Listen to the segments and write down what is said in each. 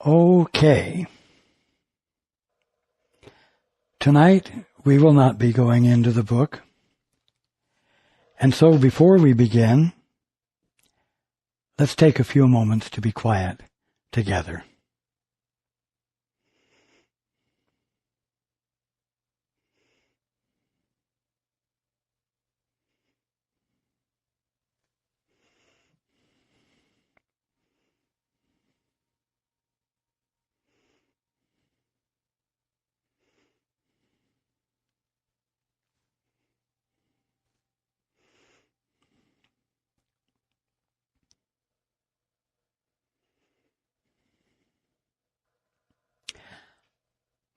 Okay. Tonight we will not be going into the book. And so before we begin, let's take a few moments to be quiet together.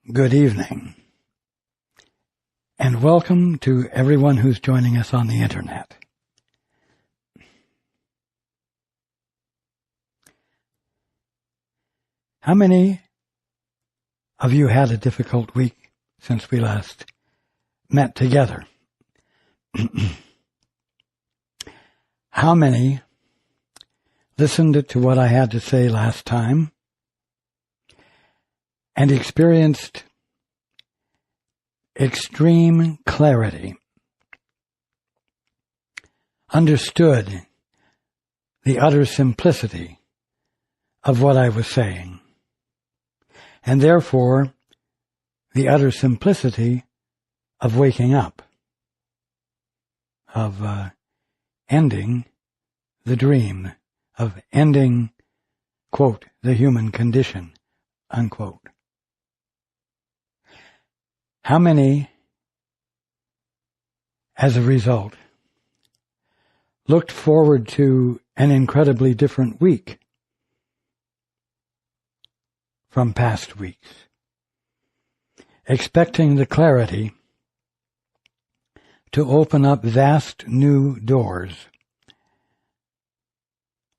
Good evening, and welcome to everyone who's joining us on the internet. How many of you had a difficult week since we last met together? How many listened to what I had to say last time and experienced extreme clarity, understood the utter simplicity of what I was saying, and therefore the utter simplicity of waking up, of ending the dream, of ending, quote, the human condition, unquote. How many, as a result, looked forward to an incredibly different week from past weeks, expecting the clarity to open up vast new doors,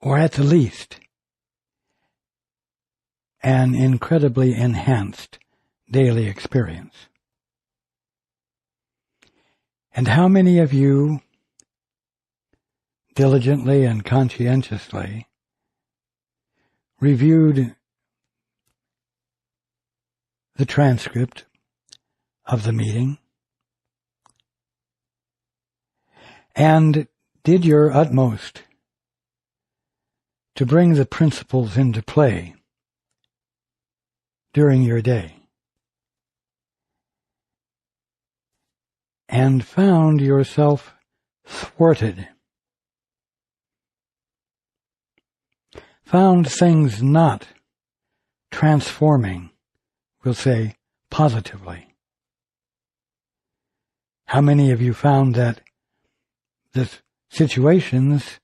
or at the least, an incredibly enhanced daily experience? And how many of you diligently and conscientiously reviewed the transcript of the meeting and did your utmost to bring the principles into play during your day, and found yourself thwarted, found things not transforming, we'll say, positively? How many of you found that the situations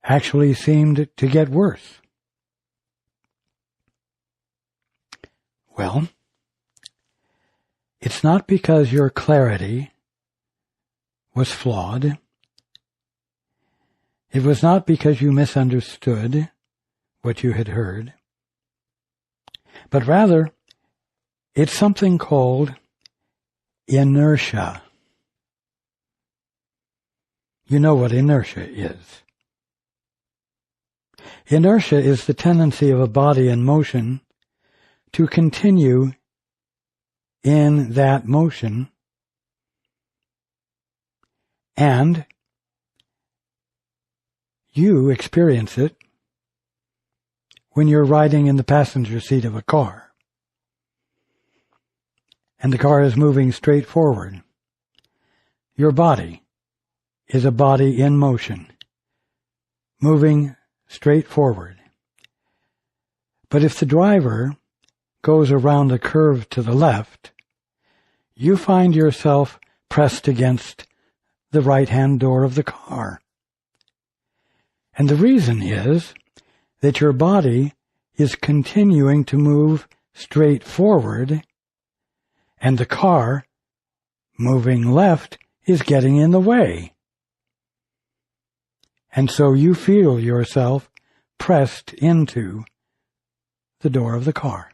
actually seemed to get worse? Well, it's not because your clarity was flawed. It was not because you misunderstood what you had heard. But rather, it's something called inertia. You know what inertia is. Inertia is the tendency of a body in motion to continue in that motion, and you experience it when you're riding in the passenger seat of a car, and the car is moving straight forward. Your body is a body in motion, moving straight forward. But if the driver goes around a curve to the left, you find yourself pressed against the right-hand door of the car. And the reason is that your body is continuing to move straight forward, and the car, moving left, is getting in the way. And so you feel yourself pressed into the door of the car.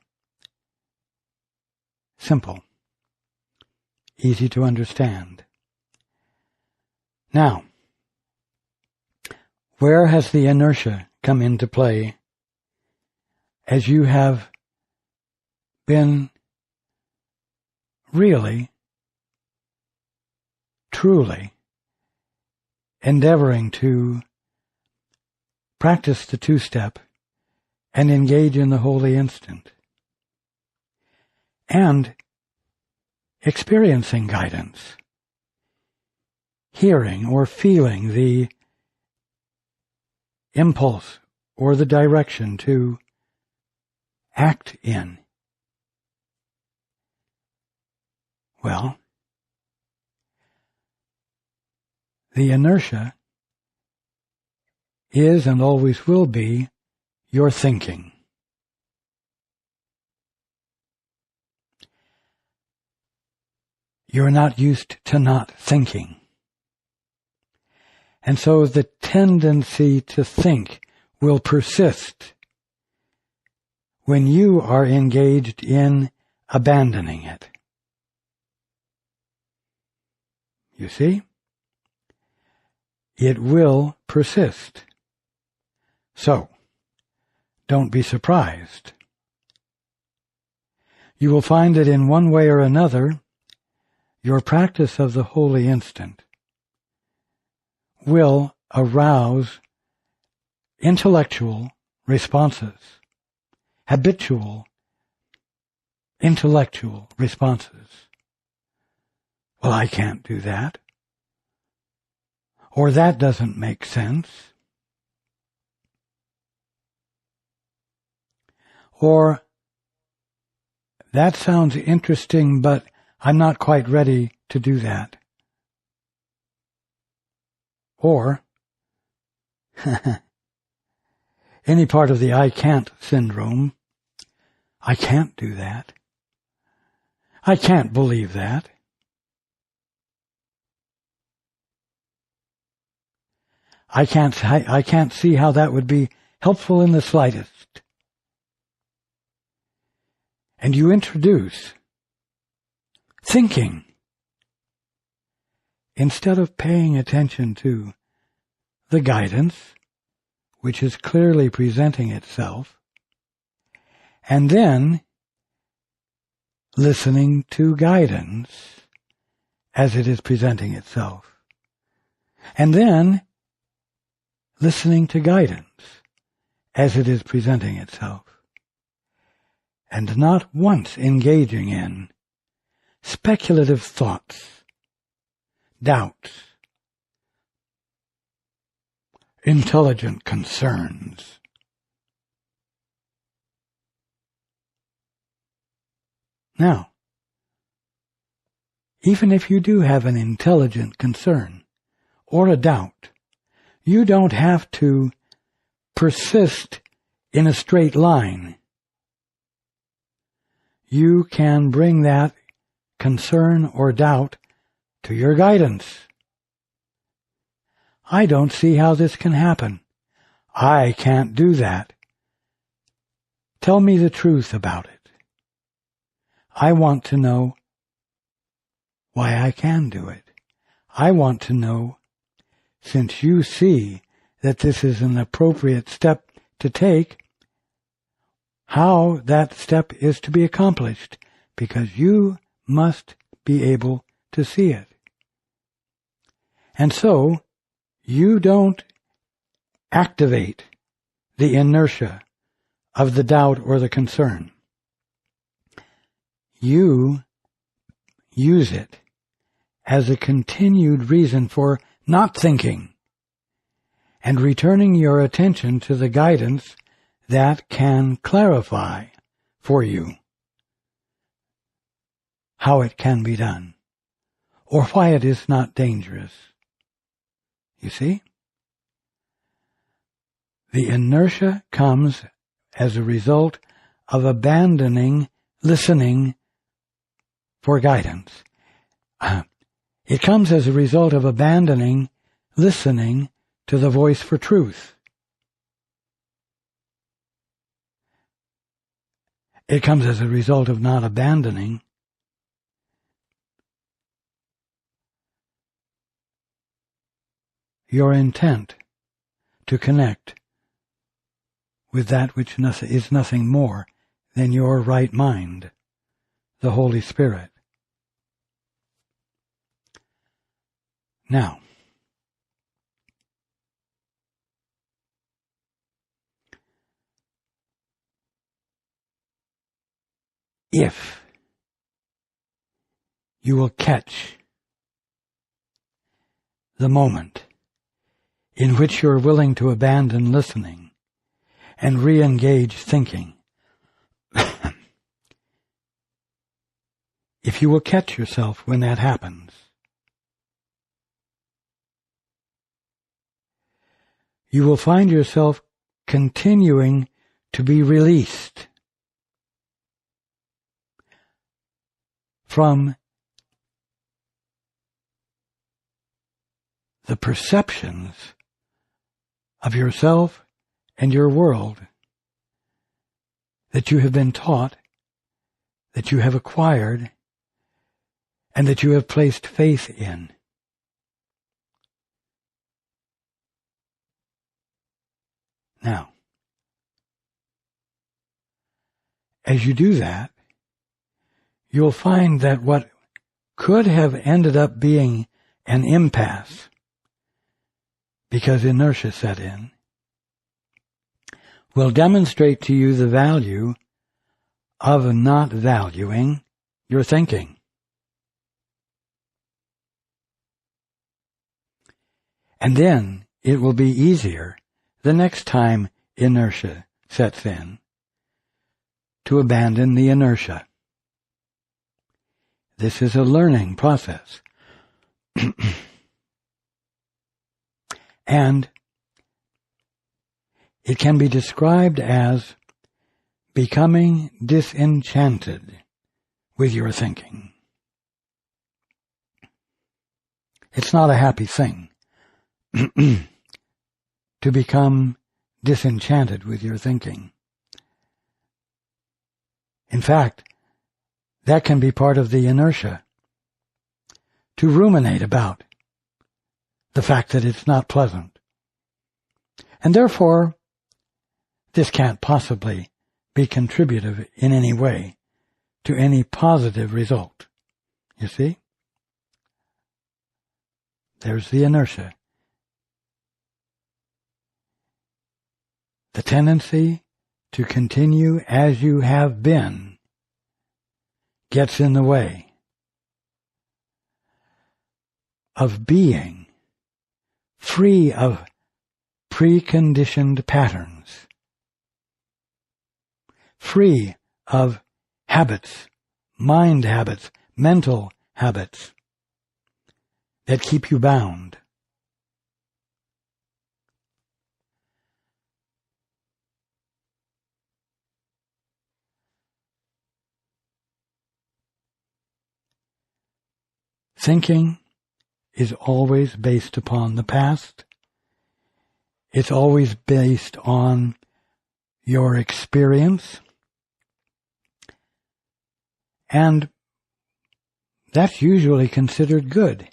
Simple. Easy to understand. Now, where has the inertia come into play as you have been really, truly endeavoring to practice the two-step and engage in the holy instant, and experiencing guidance, hearing or feeling the impulse or the direction to act in. Well, the inertia is and always will be your thinking. You're not used to not thinking. And so the tendency to think will persist when you are engaged in abandoning it. You see? It will persist. So, don't be surprised. You will find that in one way or another, your practice of the holy instant will arouse intellectual responses, habitual intellectual responses. Well, I can't do that. Or that doesn't make sense. Or that sounds interesting, but I'm not quite ready to do that. Or any part of the I can't syndrome. I can't do that. I can't believe that. I can't see how that would be helpful in the slightest. And you introduce thinking instead of paying attention to the guidance, which is clearly presenting itself, and then listening to guidance as it is presenting itself, and then listening to guidance as it is presenting itself, and not once engaging in speculative thoughts, doubts, intelligent concerns. Now, even if you do have an intelligent concern or a doubt, you don't have to persist in a straight line. You can bring that concern or doubt to your guidance. I don't see how this can happen. I can't do that. Tell me the truth about it. I want to know why I can do it. I want to know, since you see that this is an appropriate step to take, how that step is to be accomplished, because you must be able to see it. And so, you don't activate the inertia of the doubt or the concern. You use it as a continued reason for not thinking and returning your attention to the guidance that can clarify for you how it can be done or why it is not dangerous. You see? The inertia comes as a result of abandoning listening for guidance. It comes as a result of abandoning listening to the voice for truth. It comes as a result of not abandoning your intent to connect with that which is nothing more than your right mind, the Holy Spirit. Now, if you will catch the moment in which you're willing to abandon listening and re-engage thinking, if you will catch yourself when that happens, you will find yourself continuing to be released from the perceptions of yourself and your world that you have been taught, that you have acquired, and that you have placed faith in. Now, as you do that, you'll find that what could have ended up being an impasse, because inertia set in, will demonstrate to you the value of not valuing your thinking. And then it will be easier the next time inertia sets in to abandon the inertia. This is a learning process. And it can be described as becoming disenchanted with your thinking. It's not a happy thing to become disenchanted with your thinking. In fact, that can be part of the inertia, to ruminate about the fact that it's not pleasant. And therefore, this can't possibly be contributive in any way to any positive result. You see? There's the inertia. The tendency to continue as you have been gets in the way of being free of preconditioned patterns, free of habits, mind habits, mental habits that keep you bound. Thinking is always based upon the past. It's always based on your experience. And that's usually considered good,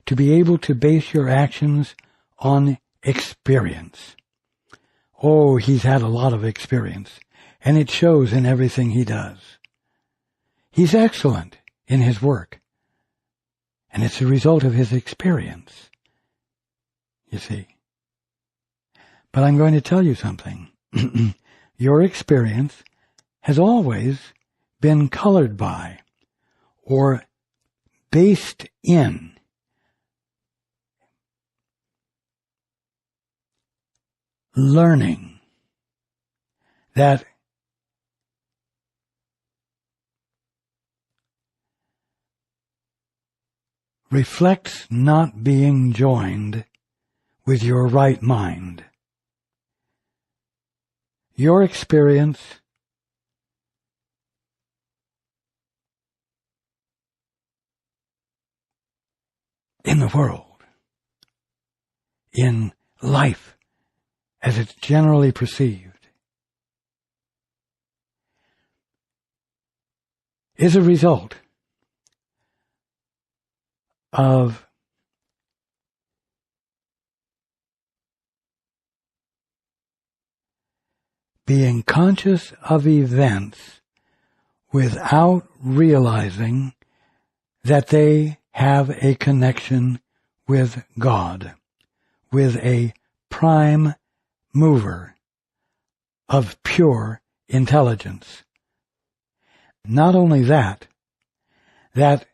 to be able to base your actions on experience. Oh, he's had a lot of experience, and it shows in everything he does. He's excellent in his work, and it's a result of his experience, you see. But I'm going to tell you something. Your experience has always been colored by or based in learning that reflects not being joined with your right mind. Your experience in the world, in life as it's generally perceived, is a result of being conscious of events without realizing that they have a connection with God, with a prime mover of pure intelligence. Not only that the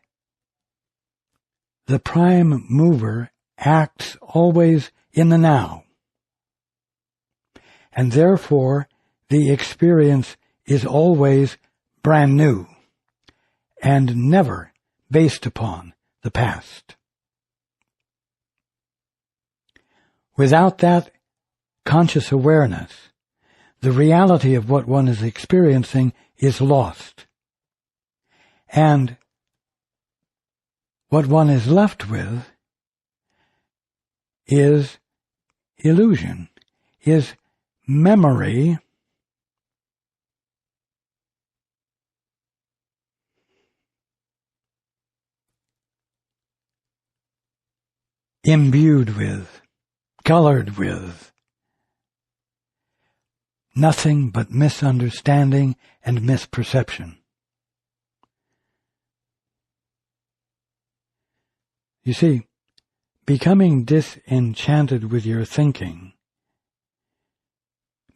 prime mover acts always in the now, and therefore the experience is always brand new and never based upon the past. Without that conscious awareness, the reality of what one is experiencing is lost. And what one is left with is illusion, is memory imbued with, colored with nothing but misunderstanding and misperception. You see, becoming disenchanted with your thinking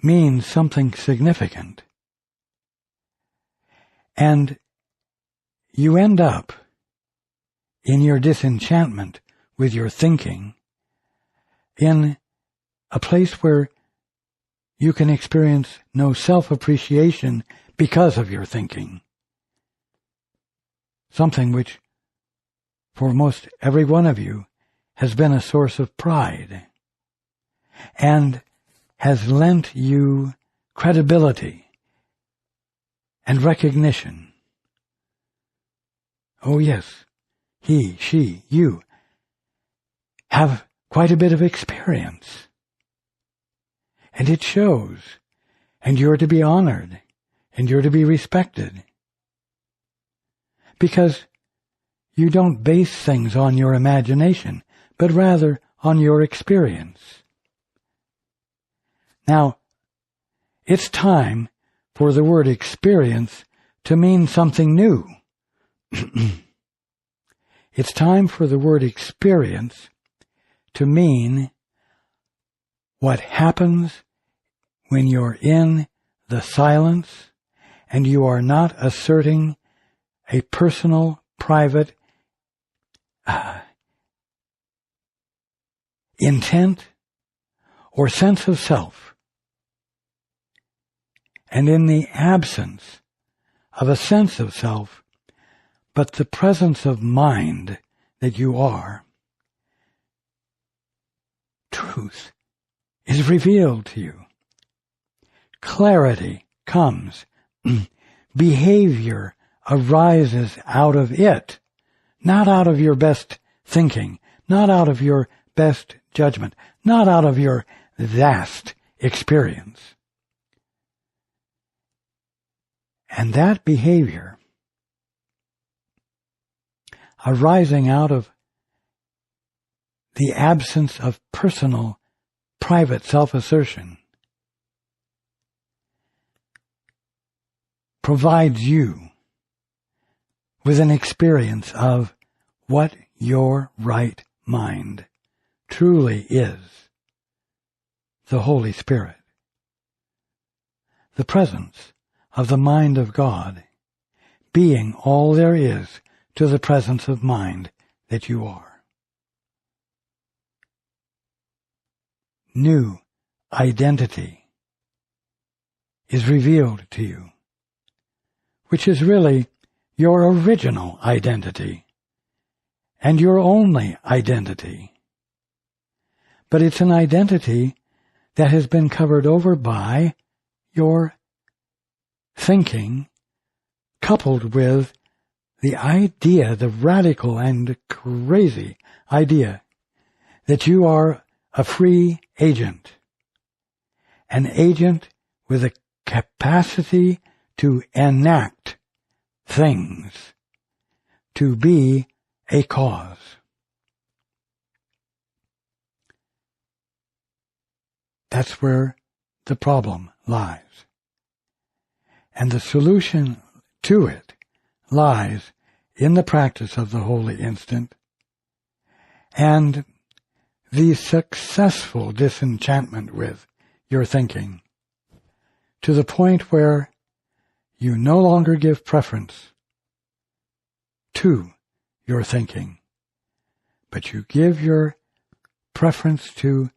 means something significant. And you end up, in your disenchantment with your thinking, in a place where you can experience no self-appreciation because of your thinking. Something which, for most every one of you, has been a source of pride and has lent you credibility and recognition. Oh yes, he, she, you have quite a bit of experience. And it shows, and you're to be honored, and you're to be respected. Because you don't base things on your imagination, but rather on your experience. Now, it's time for the word experience to mean something new. It's time for the word experience to mean what happens when you're in the silence and you are not asserting a personal, private intent or sense of self. And in the absence of a sense of self, but the presence of mind that you are, truth is revealed to you. Clarity comes. Behavior arises out of it, not out of your best thinking, not out of your best judgment, not out of your vast experience. And that behavior, arising out of the absence of personal, private self-assertion, provides you with an experience of what your right mind truly is, the Holy Spirit, the presence of the mind of God, being all there is to the presence of mind that you are. New identity is revealed to you, which is really your original identity and your only identity. But it's an identity that has been covered over by your thinking, coupled with the idea, the radical and crazy idea, that you are a free agent, an agent with a capacity to enact things, to be a cause. That's where the problem lies. And the solution to it lies in the practice of the holy instant and the successful disenchantment with your thinking, to the point where you no longer give preference to your thinking, but you give your preference to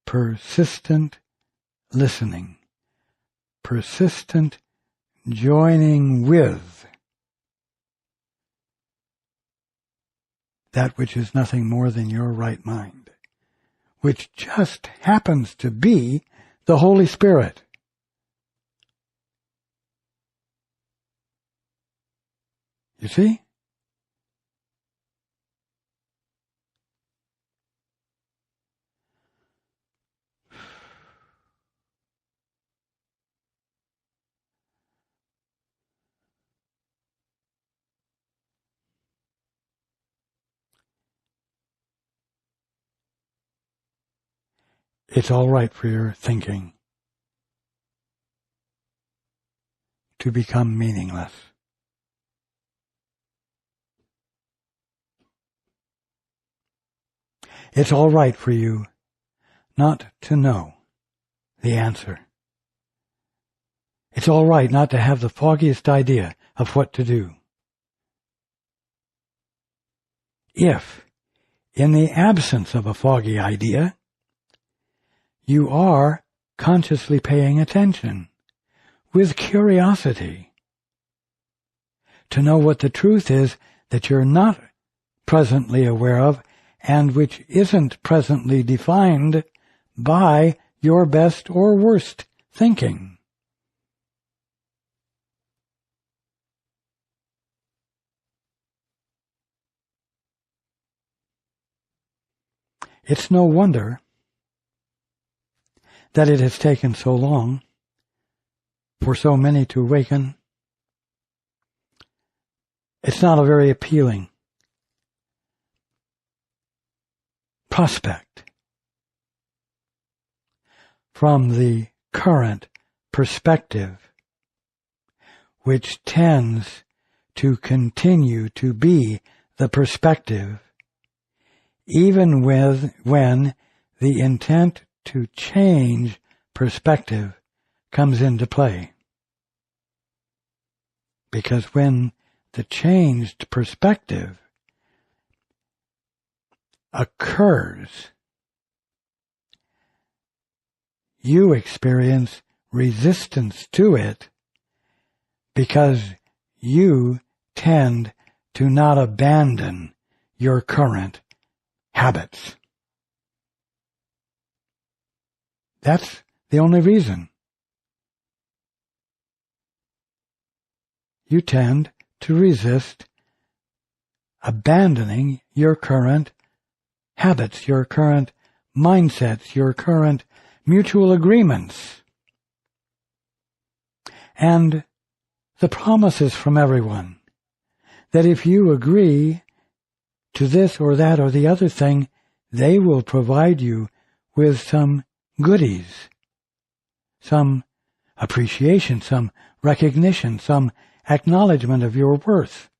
persistent listening, persistent joining with that which is nothing more than your right mind, which just happens to be the Holy Spirit. You see? It's all right for your thinking to become meaningless. It's all right for you not to know the answer. It's all right not to have the foggiest idea of what to do. If, in the absence of a foggy idea, you are consciously paying attention with curiosity to know what the truth is that you're not presently aware of and which isn't presently defined by your best or worst thinking. It's no wonder that it has taken so long for so many to awaken. It's not a very appealing prospect from the current perspective, which tends to continue to be the perspective even when the intent to change perspective comes into play. Because when the changed perspective occurs, you experience resistance to it because you tend to not abandon your current habits. That's the only reason. You tend to resist abandoning your current habits, your current mindsets, your current mutual agreements. And the promises from everyone that if you agree to this or that or the other thing, they will provide you with some goodies, some appreciation, some recognition, some acknowledgement of your worth.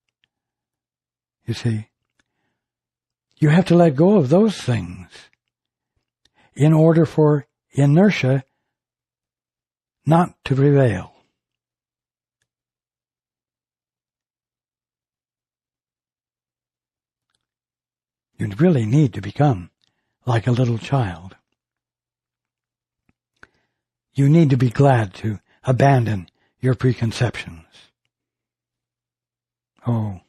You see, you have to let go of those things in order for inertia not to prevail. You really need to become like a little child. You need to be glad to abandon your preconceptions. Oh,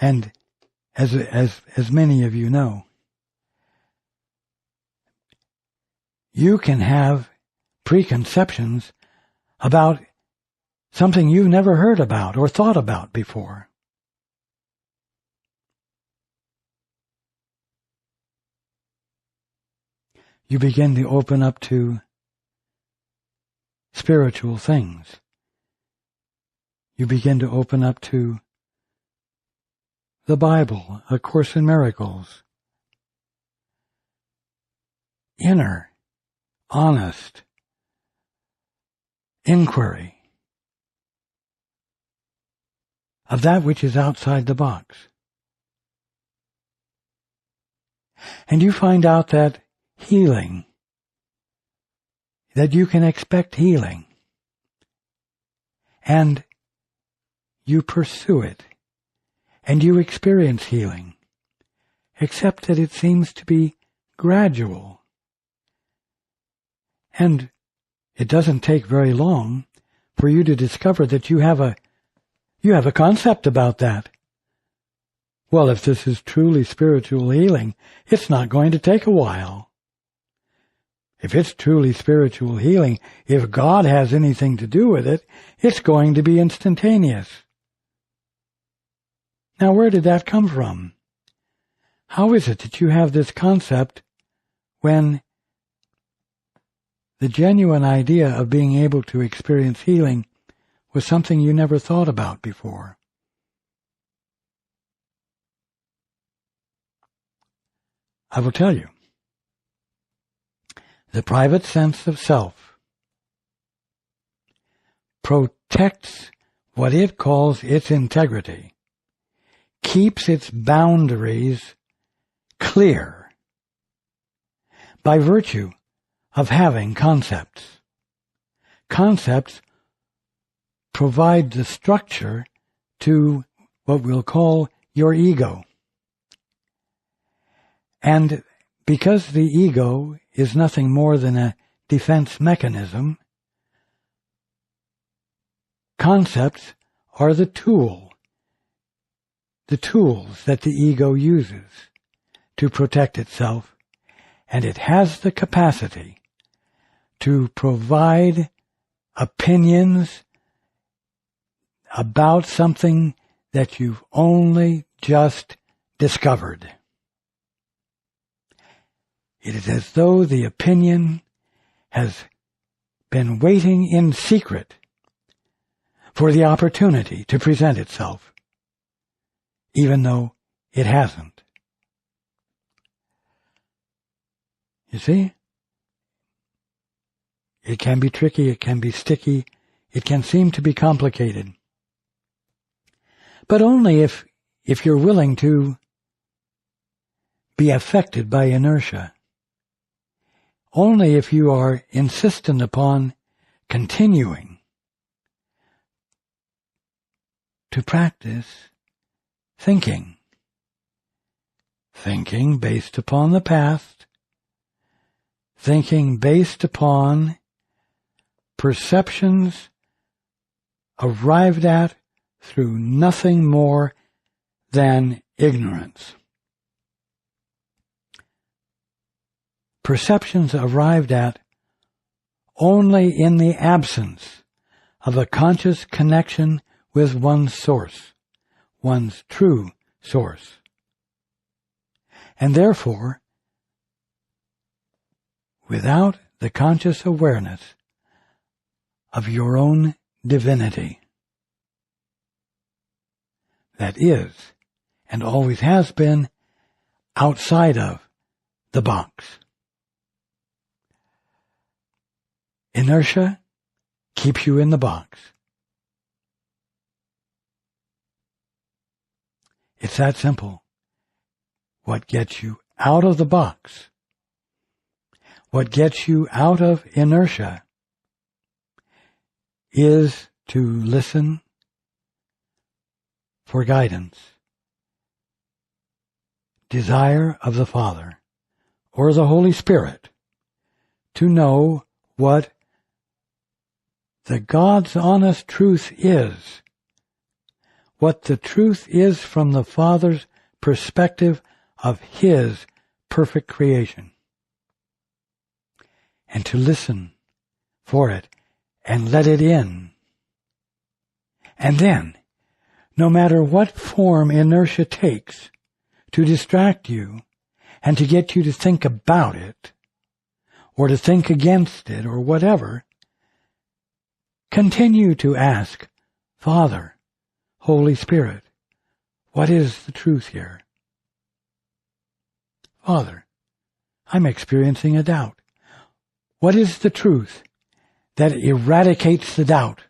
and as many of you know, you can have preconceptions about something you've never heard about or thought about before. You begin to open up to spiritual things. You begin to open up to the Bible, A Course in Miracles. Inner, honest, inquiry of that which is outside the box. And you find out that healing, that you can expect healing, and you pursue it, and you experience healing, except that it seems to be gradual. And it doesn't take very long for you to discover that you have a concept about that. Well, if this is truly spiritual healing, it's not going to take a while. If it's truly spiritual healing, if God has anything to do with it, it's going to be instantaneous. Now, where did that come from? How is it that you have this concept when the genuine idea of being able to experience healing was something you never thought about before? I will tell you. The private sense of self protects what it calls its integrity, keeps its boundaries clear by virtue of having concepts. Concepts provide the structure to what we'll call your ego. And because the ego is nothing more than a defense mechanism, concepts are the tools that the ego uses to protect itself, and it has the capacity to provide opinions about something that you've only just discovered. It is as though the opinion has been waiting in secret for the opportunity to present itself, even though it hasn't. You see? It can be tricky, it can be sticky, it can seem to be complicated. But only if you're willing to be affected by inertia. Only if you are insistent upon continuing to practice thinking based upon the past, thinking based upon perceptions arrived at through nothing more than ignorance. Perceptions arrived at only in the absence of a conscious connection with one's source, one's true source. And therefore, without the conscious awareness of your own divinity, that is, and always has been, outside of the box. Inertia keeps you in the box. It's that simple. What gets you out of the box, what gets you out of inertia, is to listen for guidance, desire of the Father or the Holy Spirit to know what the God's honest truth is, what the truth is from the Father's perspective of His perfect creation, and to listen for it and let it in. And then, no matter what form inertia takes to distract you and to get you to think about it, or to think against it, or whatever, continue to ask, Father, Holy Spirit, what is the truth here? Father, I'm experiencing a doubt. What is the truth that eradicates the doubt.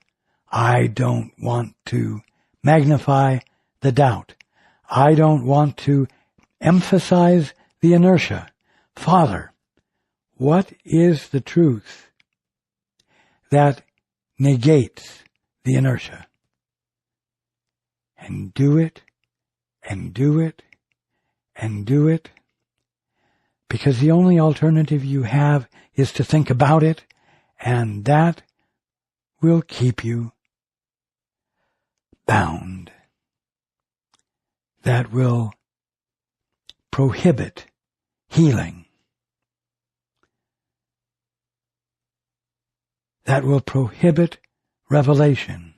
I don't want to magnify the doubt. I don't want to emphasize the inertia. Father, what is the truth that negates the inertia? And do it, and do it, and do it, because the only alternative you have is to think about it, and that will keep you bound. That will prohibit healing. That will prohibit revelation.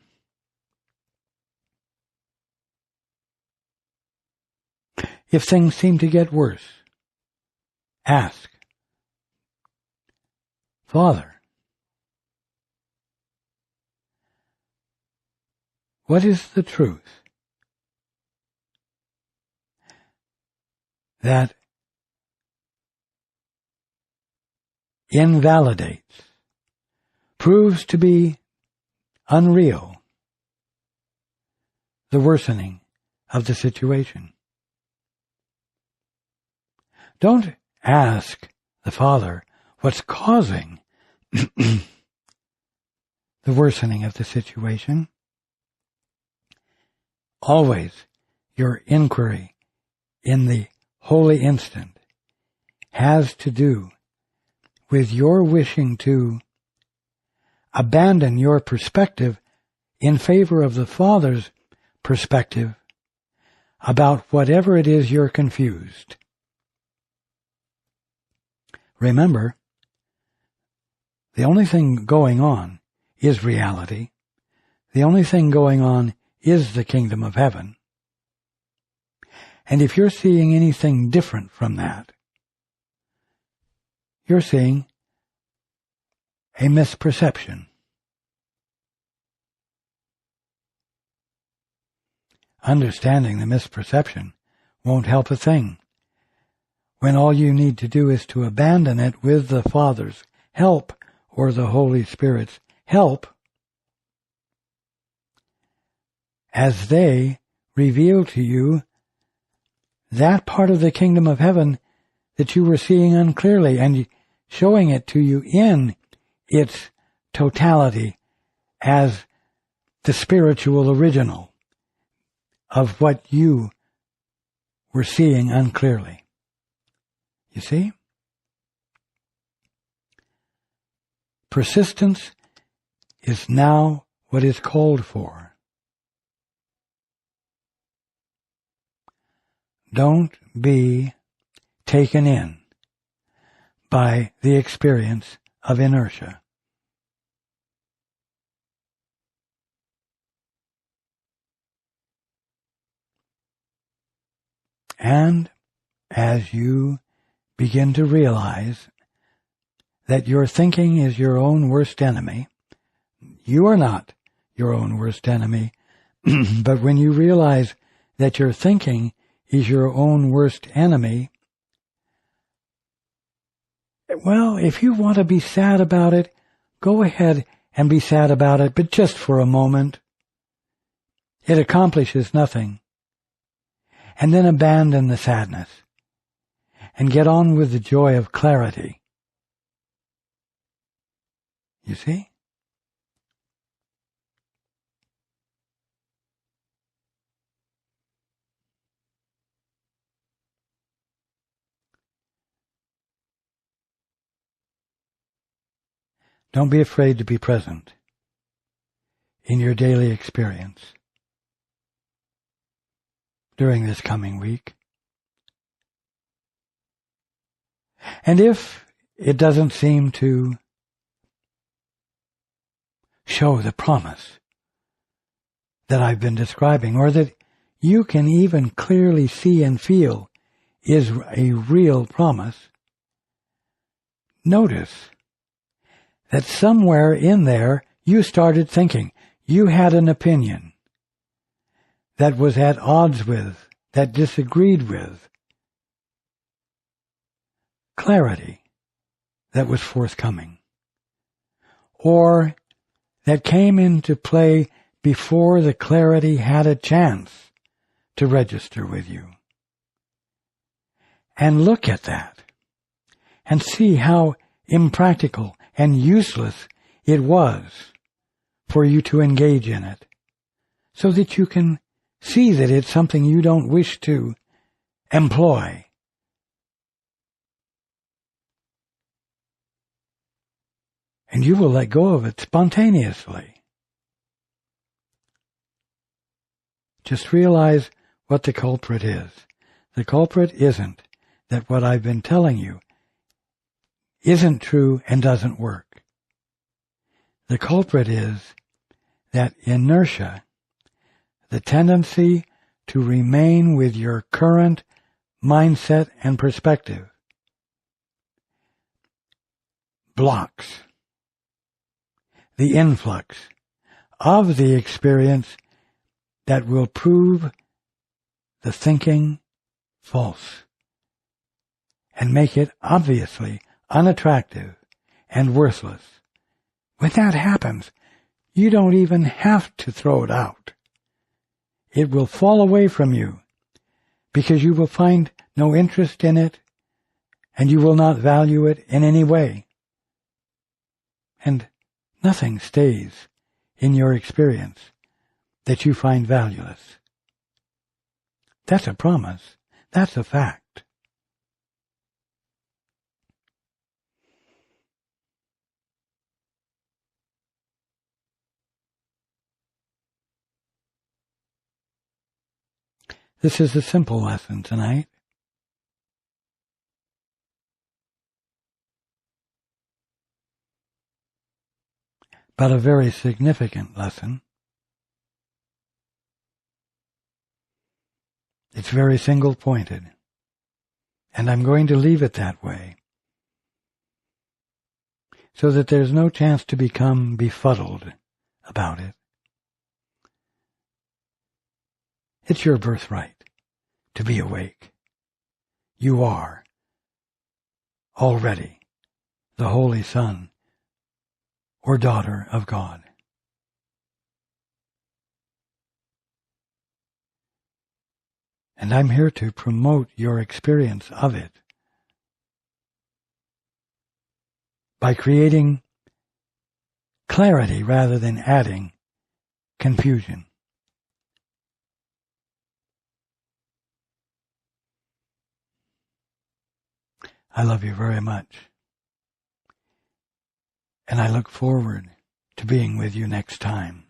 If things seem to get worse, ask, Father, what is the truth that invalidates, proves to be unreal, the worsening of the situation? Don't ask the Father what's causing the worsening of the situation. Always your inquiry in the holy instant has to do with your wishing to abandon your perspective in favor of the Father's perspective about whatever it is you're confused. Remember, the only thing going on is reality. The only thing going on is the kingdom of heaven. And if you're seeing anything different from that, you're seeing a misperception. Understanding the misperception won't help a thing, when all you need to do is to abandon it with the Father's help or the Holy Spirit's help as they reveal to you that part of the kingdom of heaven that you were seeing unclearly, and showing it to you in its totality as the spiritual original of what you were seeing unclearly. You see? Persistence is now what is called for. Don't be taken in by the experience of inertia. And as you begin to realize that your thinking is your own worst enemy, you are not your own worst enemy, but when you realize that your thinking is your own worst enemy, well, if you want to be sad about it, go ahead and be sad about it, but just for a moment. It accomplishes nothing. And then abandon the sadness and get on with the joy of clarity. You see? Don't be afraid to be present in your daily experience during this coming week. And if it doesn't seem to show the promise that I've been describing, or that you can even clearly see and feel is a real promise, notice that somewhere in there you started thinking, you had an opinion that was at odds with, that disagreed with clarity that was forthcoming. or that came into play before the clarity had a chance to register with you. And look at that and see how impractical and useless it was for you to engage in it, so that you can see that it's something you don't wish to employ. And you will let go of it spontaneously. Just realize what the culprit is. The culprit isn't that what I've been telling you isn't true and doesn't work. The culprit is that inertia, the tendency to remain with your current mindset and perspective, blocks the influx of the experience that will prove the thinking false and make it obviously unattractive and worthless. When that happens, you don't even have to throw it out. It will fall away from you because you will find no interest in it and you will not value it in any way. And nothing stays in your experience that you find valueless. That's a promise. That's a fact. This is a simple lesson tonight. But a very significant lesson. It's very single-pointed, and I'm going to leave it that way, so that there's no chance to become befuddled about it. It's your birthright to be awake. You are already the Holy Son or daughter of God. And I'm here to promote your experience of it by creating clarity rather than adding confusion. I love you very much, and I look forward to being with you next time.